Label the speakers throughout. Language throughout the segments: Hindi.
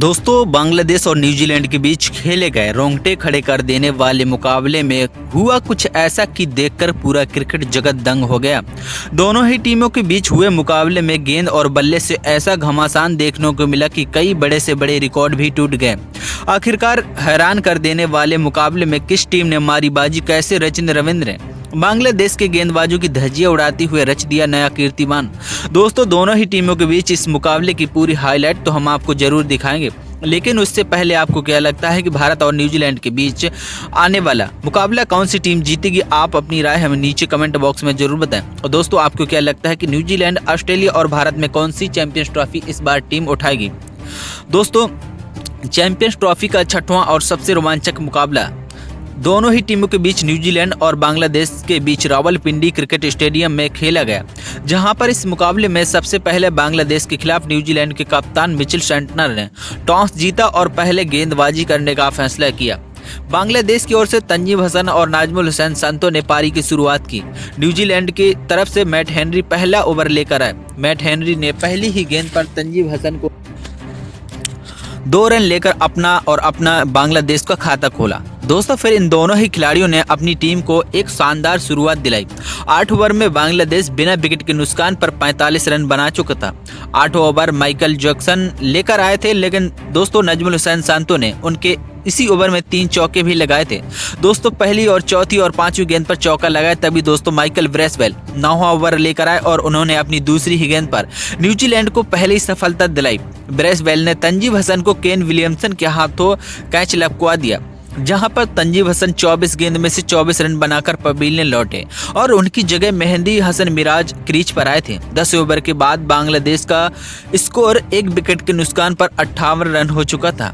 Speaker 1: दोस्तों, बांग्लादेश और न्यूजीलैंड के बीच खेले गए रोंगटे खड़े कर देने वाले मुकाबले में हुआ कुछ ऐसा कि देखकर पूरा क्रिकेट जगत दंग हो गया। दोनों ही टीमों के बीच हुए मुकाबले में गेंद और बल्ले से ऐसा घमासान देखने को मिला कि कई बड़े से बड़े रिकॉर्ड भी टूट गए। आखिरकार हैरान कर देने वाले मुकाबले में किस टीम ने मारी बाजी, कैसे रचिन रविंद्र बांग्लादेश के गेंदबाजों की धज्जियां उड़ाती हुए रच दिया नया कीर्तिमान। दोस्तों, दोनों ही टीमों के बीच इस मुकाबले की पूरी हाईलाइट तो हम आपको जरूर दिखाएंगे, लेकिन उससे पहले आपको क्या लगता है कि भारत और न्यूजीलैंड के बीच आने वाला मुकाबला कौन सी टीम जीतेगी? आप अपनी राय हमें नीचे कमेंट बॉक्स में जरूर बताएं। और दोस्तों, आपको क्या लगता है कि न्यूजीलैंड, ऑस्ट्रेलिया और भारत में कौन सी चैंपियंस ट्रॉफी इस बार टीम उठाएगी? दोस्तों, चैंपियंस ट्रॉफी का छठवां और सबसे रोमांचक मुकाबला दोनों ही टीमों के बीच न्यूजीलैंड और बांग्लादेश के बीच रावलपिंडी क्रिकेट स्टेडियम में खेला गया, जहां पर इस मुकाबले में सबसे पहले बांग्लादेश के खिलाफ न्यूजीलैंड के कप्तान मिचेल सेंटनर ने टॉस जीता और पहले गेंदबाजी करने का फैसला किया। बांग्लादेश की ओर से तंजीम हसन और नाजमुल हुसैन संतो ने पारी की शुरुआत की। न्यूजीलैंड की तरफ से मैट हेनरी पहला ओवर लेकर आए। मैट हेनरी ने पहली ही गेंद पर तंजीम हसन को 2 रन लेकर अपना बांग्लादेश का खाता खोला। दोस्तों, फिर इन दोनों ही खिलाड़ियों ने अपनी टीम को एक शानदार शुरुआत दिलाई। 8 ओवर में बांग्लादेश बिना विकेट के नुकसान पर 45 रन बना चुका था। 8 ओवर माइकल जैक्सन लेकर आए थे, लेकिन दोस्तों नाजमुल हुसैन संतो ने उनके इसी ओवर में 3 चौके भी लगाए थे। दोस्तों, पहली और चौथी और 5वीं गेंद पर चौका लगाया, तभी दोस्तों माइकल ब्रेसवेल 9वां ओवर लेकर आए और उन्होंने अपनी दूसरी ही गेंद पर न्यूजीलैंड को पहली सफलता दिलाई। ब्रेसवेल ने तंजीम हसन को केन विलियमसन के हाथों कैच लपकवा दिया, जहां पर तंजीम हसन 24 गेंद में से 24 रन बनाकर पवेलियन लौटे और उनकी जगह मेहंदी हसन मिराज क्रीज पर आए थे। 10 ओवर के बाद बांग्लादेश का स्कोर 1 विकेट के नुकसान पर 58 रन हो चुका था।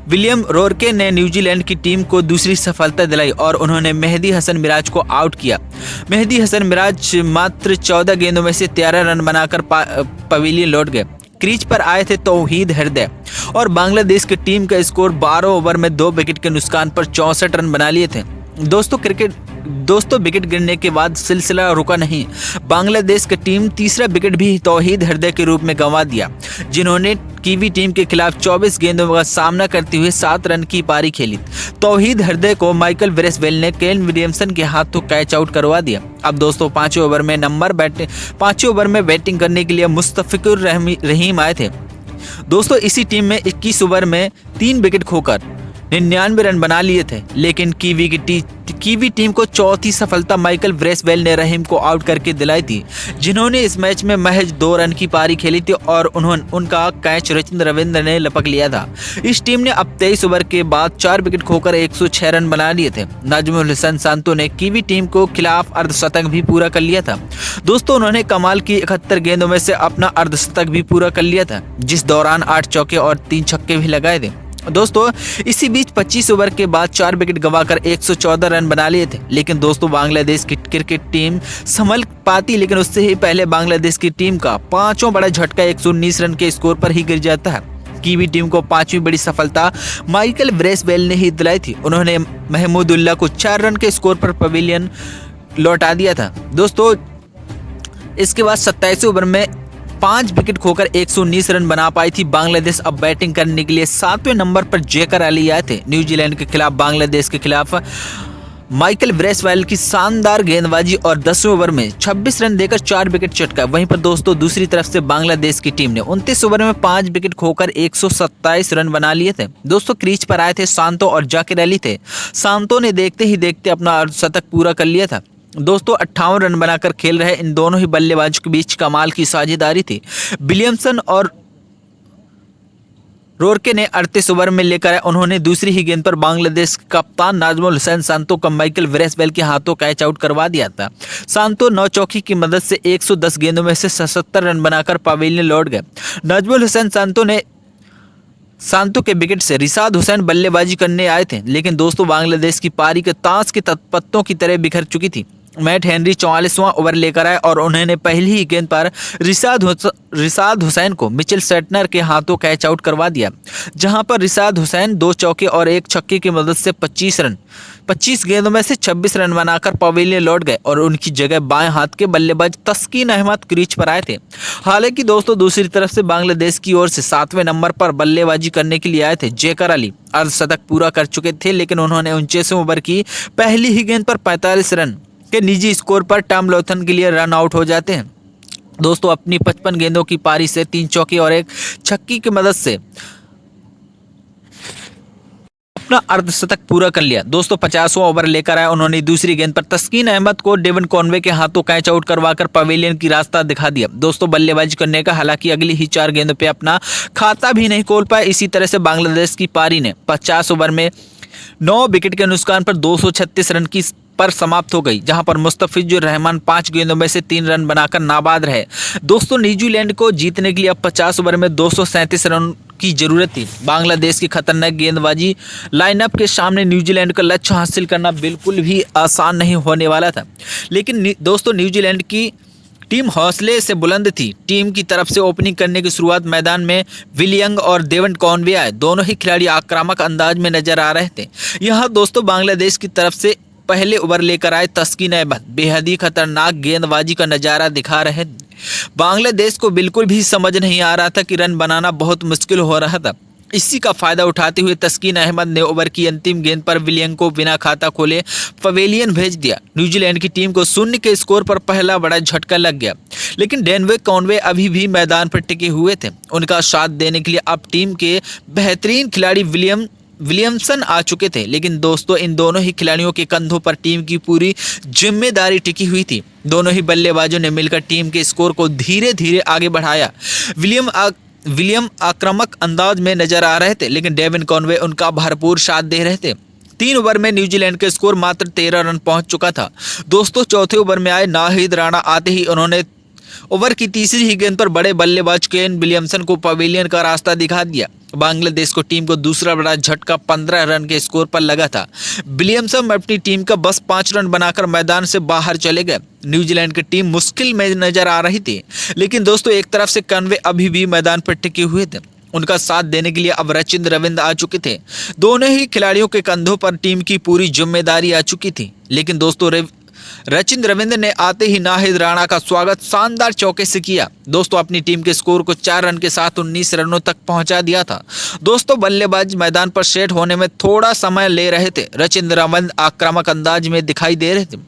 Speaker 1: विलियम रोरके ने न्यूजीलैंड की टीम को दूसरी सफलता दिलाई और उन्होंने मेहंदी हसन मिराज को आउट किया। मेहंदी हसन मिराज मात्र 14 गेंदों में से 13 रन बनाकर पवेलियन लौट गए। क्रीज पर आए थे तौहीद हृदय और बांग्लादेश की टीम का स्कोर 12 ओवर में 2 विकेट के नुकसान पर 64 रन बना लिए थे। दोस्तों, विकेट गिरने के बाद सिलसिला रुका नहीं। बांग्लादेश की टीम तीसरा विकेट भी तौहीद हृदय के रूप में गंवा दिया, जिन्होंने कीवी टीम के खिलाफ 24 गेंदों का सामना करते हुए 7 रन की पारी खेली। तौहीद हृदय को माइकल ब्रेसवेल ने केन विलियमसन के हाथों कैच आउट करवा दिया। अब दोस्तों, 5वें ओवर में बैटिंग करने के लिए मुस्तफिकुर रहीम आए थे। दोस्तों, इसी टीम में 21 ओवर में 3 विकेट खोकर 99 रन बना लिए थे, लेकिन कीवी टीम को चौथी सफलता माइकल ब्रेसवेल ने रहीम को आउट करके दिलाई थी, जिन्होंने इस मैच में महज 2 रन की पारी खेली थी और उनका कैच रचिन रविंद्र ने लपक लिया था। इस टीम ने अब 23 ओवर के बाद 4 विकेट खोकर 106 रन बना लिए थे। नाजमुल हुसैन संतो ने कीवी टीम को खिलाफ अर्धशतक भी पूरा कर लिया था। दोस्तों, उन्होंने कमाल की 71 गेंदों में से अपना अर्धशतक भी पूरा कर लिया था, जिस दौरान 8 चौके और 3 छक्के भी लगाए थे। दोस्तों, इसी बीच 25 ओवर के बाद 4 विकेट गंवाकर 114 रन बना लिए थे, लेकिन दोस्तों बांग्लादेश की क्रिकेट टीम संभल पाती, लेकिन उससे ही पहले बांग्लादेश की टीम का 5वां बड़ा झटका 119 रन के स्कोर पर ही गिर जाता है। कीवी टीम को 5वीं बड़ी सफलता माइकल ब्रेसवेल ने ही दिलाई थी। उन्होंने महमूदुल्लाह को 4 रन के स्कोर पर पवेलियन लौटा दिया था। दोस्तों, इसके बाद 27 ओवर में 5 विकेट खोकर 119 रन बना पाई थी बांग्लादेश। अब बैटिंग करने के लिए 7वें नंबर पर जेकर अली आए थे। न्यूजीलैंड के खिलाफ बांग्लादेश के खिलाफ माइकल ब्रेसवेल की शानदार गेंदबाजी और 10वें ओवर में 26 रन देकर 4 विकेट चटका। वहीं पर दोस्तों, दूसरी तरफ से बांग्लादेश की टीम ने 29 ओवर में 5 विकेट खोकर 127 रन बना लिए थे। दोस्तों, क्रीज पर आए थे सांतो और जाकिर अली थे। सांतो ने देखते ही देखते अपना अर्धशतक पूरा कर लिया था। दोस्तों, 58 रन बनाकर खेल रहे इन दोनों ही बल्लेबाजों के बीच कमाल की साझेदारी थी। विलियमसन और रोरके ने 38 ओवर में लेकर आए। उन्होंने दूसरी ही गेंद पर बांग्लादेश कप्तान नाजमुल हुसैन संतो को माइकल ब्रेसवेल के हाथों कैच आउट करवा दिया था। संतो 9 चौकी की मदद से 110 गेंदों में से 77 रन बनाकर पवेलियन लौट गए। नाजमुल हुसैन संतो के विकेट से रिशाद हुसैन बल्लेबाजी करने आए थे, लेकिन दोस्तों बांग्लादेश की पारी के ताश के पत्तों की तरह बिखर चुकी थी। मैट हेनरी 44वां ओवर लेकर आए और उन्होंने पहली ही गेंद पर रिशाद हुसैन को मिचेल सेटनर के हाथों कैच आउट करवा दिया, जहां पर रिशाद हुसैन 2 चौके और 1 छक्के की मदद से 25 गेंदों में से 26 रन बनाकर पवेलियन लौट गए और उनकी जगह बाएं हाथ के बल्लेबाज तस्कीन अहमद क्रीज पर आए थे। हालांकि दोस्तों दूसरी तरफ से बांग्लादेश की ओर से 7वें नंबर पर बल्लेबाजी करने के लिए आए थे जेकर अली अर्धशतक पूरा कर चुके थे, लेकिन उन्होंने 49वें ओवर की पहली ही गेंद पर 45 रन के निजी स्कोर पर टॉम लॉथन के लिए रन आउट हो जाते हैं। दोस्तों अपनी 55 गेंदों की पारी से 3 चौके और 1 छक्के की मदद से अपना अर्धशतक पूरा कर लिया। दोस्तों 50वां ओवर लेकर आए उन्होंने दूसरी गेंद पर तस्कीन अहमद को डेवन कॉनवे के हाथों कैच आउट करवाकर पवेलियन की रास्ता दिखा दिया। दोस्तों बल्लेबाजी करने का हालांकि अगली ही 4 गेंदों पे अपना खाता भी नहीं खोल पाए। इसी तरह से बांग्लादेश की पारी ने 50 ओवर में 9 विकेट के नुकसान पर 236 रन की पर समाप्त हो गई, जहां पर मुस्तफिजुर रहमान 5 गेंदों में से 3 रन बनाकर नाबाद रहे। दोस्तों न्यूजीलैंड को जीतने के लिए अब 50 ओवर में 237 रन की जरूरत थी। बांग्लादेश की खतरनाक गेंदबाजी लाइनअप के सामने न्यूजीलैंड का लक्ष्य हासिल करना बिल्कुल भी आसान नहीं होने वाला था, लेकिन दोस्तों न्यूजीलैंड की टीम हौसले से बुलंद थी। टीम की तरफ से ओपनिंग करने की शुरुआत मैदान में विलियंग और डेवन कॉनवे आए। दोनों ही खिलाड़ी आक्रामक अंदाज में नजर आ रहे थे। यहाँ दोस्तों बांग्लादेश की तरफ से पहले ओवर लेकर आए तस्कीन अहमद बेहद ही खतरनाक गेंदबाजी का नजारा दिखा रहे। बांग्लादेश को बिल्कुल भी समझ नहीं आ रहा था कि रन बनाना बहुत मुश्किल हो रहा था। इसी का फायदा उठाते हुए तस्कीन अहमद ने ओवर की अंतिम गेंद पर विलियंग को बिना खाता खोले पवेलियन भेज दिया। न्यूजीलैंड की टीम को 0 के स्कोर पर पहला बड़ा झटका लग गया, लेकिन डेवन कॉनवे अभी भी मैदान पर टिके हुए थे। उनका साथ देने के लिए अब टीम के बेहतरीन खिलाड़ी विलियमसन आ चुके थे, लेकिन दोस्तों इन दोनों ही खिलाड़ियों के कंधों पर टीम की पूरी जिम्मेदारी टिकी हुई थी। दोनों ही बल्लेबाजों ने मिलकर टीम के स्कोर को धीरे धीरे आगे बढ़ाया। विलियम आक्रामक अंदाज में नजर आ रहे थे, लेकिन डेवन कॉनवे उनका भरपूर साथ दे रहे थे। 3 ओवर में न्यूजीलैंड का स्कोर मात्र 13 रन पहुंच चुका था। दोस्तों चौथे ओवर में आए नाहिद राणा आते ही उन्होंने ओवर की तीसरी ही गेंद पर बड़े बल्लेबाज केन विलियमसन को पवेलियन का रास्ता दिखा दिया। बांग्लादेश को टीम को दूसरा बड़ा झटका 15 रन के स्कोर पर लगा था। विलियमसन अपनी टीम का बस 5 रन बनाकर मैदान से बाहर चले गए। न्यूजीलैंड की टीम मुश्किल में नजर आ रही थी, लेकिन दोस्तों एक तरफ से कॉनवे अभी भी मैदान पर टिके हुए थे। उनका साथ देने के लिए अब रचिंद्र रविंद्र आ चुके थे। दोनों ही खिलाड़ियों के कंधों पर टीम की पूरी जिम्मेदारी आ चुकी थी, लेकिन दोस्तों रचिंद्र रविंद्र ने आते ही नाहिद राणा का स्वागत शानदार चौके से किया। दोस्तों अपनी टीम के स्कोर को 4 रन के साथ 19 रनों तक पहुंचा दिया था। दोस्तों बल्लेबाज मैदान पर सेट होने में थोड़ा समय ले रहे थे। रचिंद्र रविंद्र आक्रामक अंदाज में दिखाई दे रहे थे।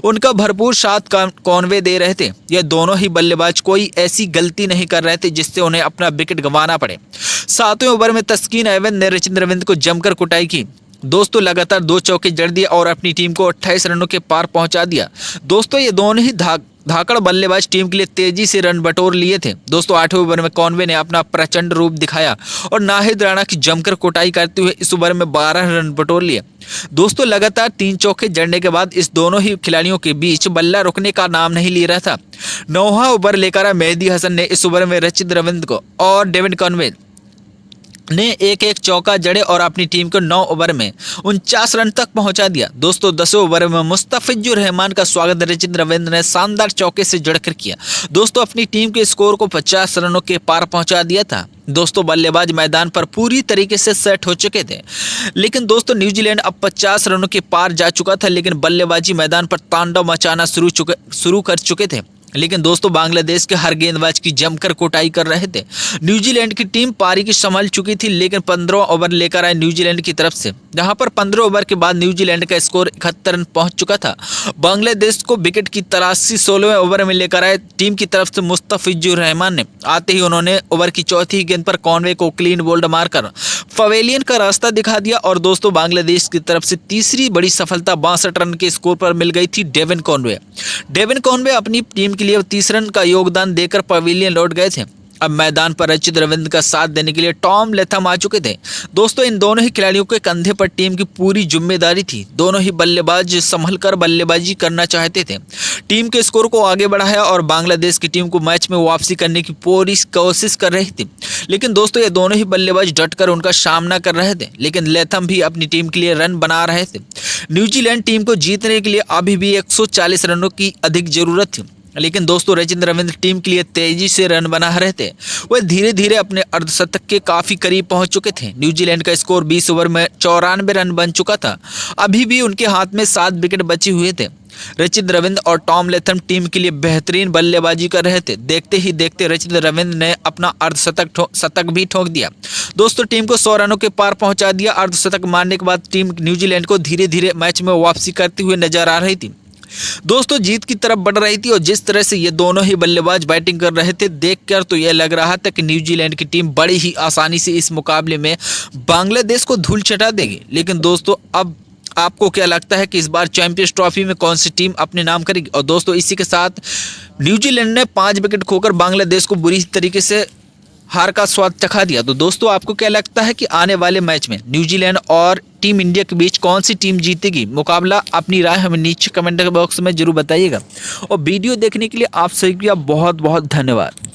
Speaker 1: उनका भरपूर साथ कॉनवे दे रहे थे। यह दोनों ही बल्लेबाज कोई ऐसी गलती नहीं कर रहे थे जिससे उन्हें अपना विकेट गंवाना पड़े। 7वें ओवर में तस्कीन अहमद ने रचिंद्र रविंद्र को जमकर कुटाई की। दोस्तों लगातार 2 चौके जड़ दिए और अपनी टीम को 28 रनों के पार पहुंचा दिया। दोस्तों ये दोनों ही धाकड़ बल्लेबाज टीम के लिए तेजी से रन बटोर लिए थे। दोस्तों 8वें ओवर में कॉनवे ने अपना प्रचंड रूप दिखाया और नाहिद राणा की जमकर कुटाई करते हुए इस ओवर में 12 रन बटोर लिए। दोस्तों लगातार 3 चौके जड़ने के बाद इस दोनों ही खिलाड़ियों के बीच बल्ला रुकने का नाम नहीं ले रहा था। 9वां ओवर लेकर मेहदी हसन ने इस ओवर में रचिंद्र रविंद्र को और डेवन कॉनवे ने एक चौका जड़े और अपनी टीम को 9 ओवर में 49 रन तक पहुंचा दिया। दोस्तों 10वें ओवर में मुस्तफिजुर रहमान का स्वागत रचिंद्र रविंद्र ने शानदार चौके से जड़कर किया। दोस्तों अपनी टीम के स्कोर को 50 रनों के पार पहुंचा दिया था। दोस्तों बल्लेबाज मैदान पर पूरी तरीके से सेट हो चुके थे, लेकिन दोस्तों न्यूजीलैंड अब 50 रनों के पार जा चुका था, लेकिन बल्लेबाजी मैदान पर तांडव मचाना शुरू कर चुके थे। लेकिन दोस्तों बांग्लादेश के हर गेंदबाज की जमकर कुटाई कर रहे थे। न्यूजीलैंड की टीम पारी की संभल चुकी थी, लेकिन 15 ओवर लेकर आए न्यूजीलैंड की तरफ से, जहां पर 15 ओवर के बाद न्यूजीलैंड का स्कोर 71 रन पहुंच चुका था। बांग्लादेश को विकेट की तलाशी 16वें ओवर में लेकर आए टीम की तरफ से मुस्तफिजुर रहमान ने। आते ही उन्होंने ओवर की चौथी गेंद पर कॉनवे को क्लीन बोल्ड मारकर पवेलियन का रास्ता दिखा दिया और दोस्तों बांग्लादेश की तरफ से तीसरी बड़ी सफलता 62 रन के स्कोर पर मिल गई थी डेवन कॉनवे अपनी टीम के लिए 30 रन का योगदान देकर पवेलियन लौट गए थे। अब मैदान पर रचित रविंद्र का साथ देने के लिए टॉम लेथम आ चुके थे। दोस्तों इन दोनों ही खिलाड़ियों के कंधे पर टीम की पूरी जिम्मेदारी थी। दोनों ही बल्लेबाज संभलकर बल्लेबाजी करना चाहते थे। टीम के स्कोर को आगे बढ़ाया और बांग्लादेश की टीम को मैच में वापसी करने की पूरी कोशिश कर रही थी। लेकिन दोस्तों ये दोनों ही बल्लेबाज डटकर उनका सामना कर रहे थे। लेकिन लेथम भी अपनी टीम के लिए रन बना रहे थे। न्यूजीलैंड टीम को जीतने के लिए अभी भी 140 रनों की अधिक जरूरत थी। लेकिन दोस्तों रचित रविंद्र टीम के लिए तेजी से रन बना रहे थे। वह धीरे धीरे अपने अर्धशतक के काफी करीब पहुंच चुके थे। न्यूजीलैंड का स्कोर 20 ओवर में 94 रन बन चुका था। अभी भी उनके हाथ में 7 विकेट बचे हुए थे। रचित रविंद्र और टॉम लेथम टीम के लिए बेहतरीन बल्लेबाजी कर रहे थे। देखते ही देखते रचित रविंद्र ने अपना अर्धशतक भी ठोक दिया। दोस्तों टीम को 100 रनों के पार पहुंचा दिया। अर्धशतक मारने के बाद टीम न्यूजीलैंड को धीरे धीरे मैच में वापसी करते हुए नजर आ रही थी। दोस्तों जीत की तरफ बढ़ रही थी और जिस तरह से ये दोनों ही बल्लेबाज बैटिंग कर रहे थे देखकर तो यह लग रहा था कि न्यूजीलैंड की टीम बड़ी ही आसानी से इस मुकाबले में बांग्लादेश को धूल चटा देगी। लेकिन दोस्तों अब आपको क्या लगता है कि इस बार चैंपियंस ट्रॉफी में कौन सी टीम अपने नाम करेगी? और दोस्तों इसी के साथ न्यूजीलैंड ने 5 विकेट खोकर बांग्लादेश को बुरी तरीके से हार का स्वाद चखा दिया। तो दोस्तों आपको क्या लगता है कि आने वाले मैच में न्यूजीलैंड और टीम इंडिया के बीच कौन सी टीम जीतेगी? मुकाबला अपनी राय हमें नीचे कमेंट बॉक्स में जरूर बताइएगा। और वीडियो देखने के लिए आप सभी का बहुत बहुत धन्यवाद।